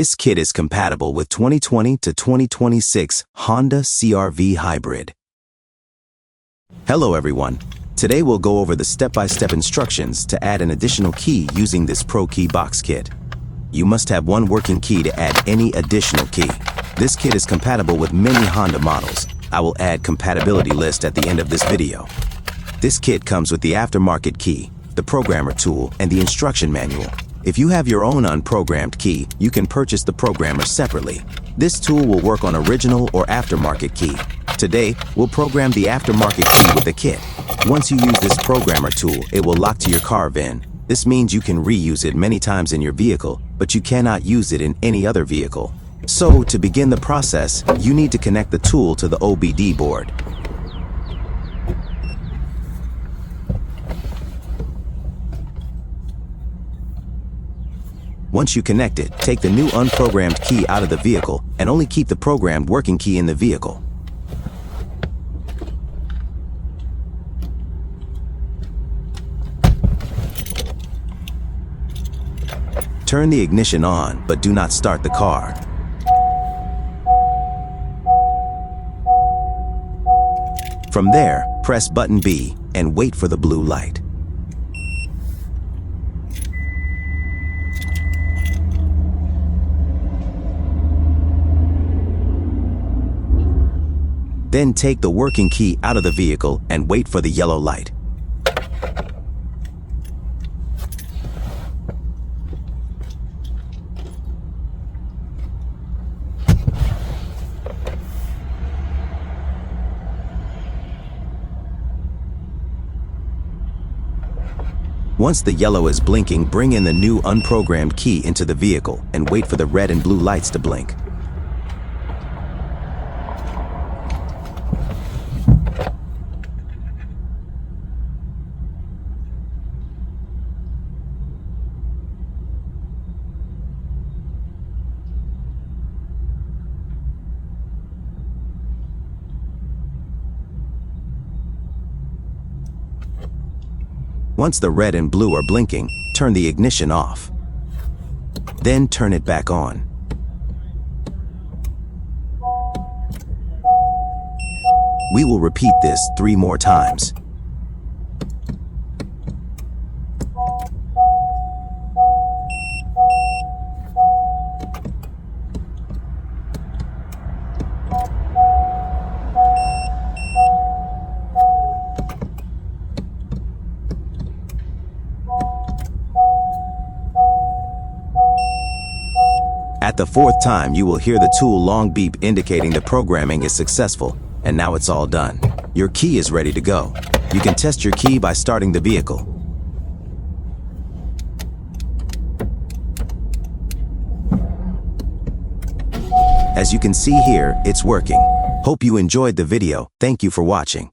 This kit is compatible with 2020 to 2026 Honda CR-V Hybrid. Hello everyone. Today we'll go over the step-by-step instructions to add an additional key using this ProKeyBox kit. You must have one working key to add any additional key. This kit is compatible with many Honda models. I will add compatibility list at the end of this video. This kit comes with the aftermarket key, the programmer tool, and the instruction manual. If you have your own unprogrammed key, you can purchase the programmer separately. This tool will work on original or aftermarket key. Today, we'll program the aftermarket key with the kit. Once you use this programmer tool, it will lock to your car VIN. This means you can reuse it many times in your vehicle, but you cannot use it in any other vehicle. So, to begin the process, you need to connect the tool to the OBD board. Once you connect it, take the new unprogrammed key out of the vehicle and only keep the programmed working key in the vehicle. Turn the ignition on, but do not start the car. From there, press button B and wait for the blue light. Then take the working key out of the vehicle and wait for the yellow light. Once the yellow is blinking, bring in the new unprogrammed key into the vehicle and wait for the red and blue lights to blink. Once the red and blue are blinking, turn the ignition off. Then turn it back on. We will repeat this 3 more times. At the 4th time, you will hear the tool long beep indicating the programming is successful, and now it's all done. Your key is ready to go. You can test your key by starting the vehicle. As you can see here, it's working. Hope you enjoyed the video. Thank you for watching.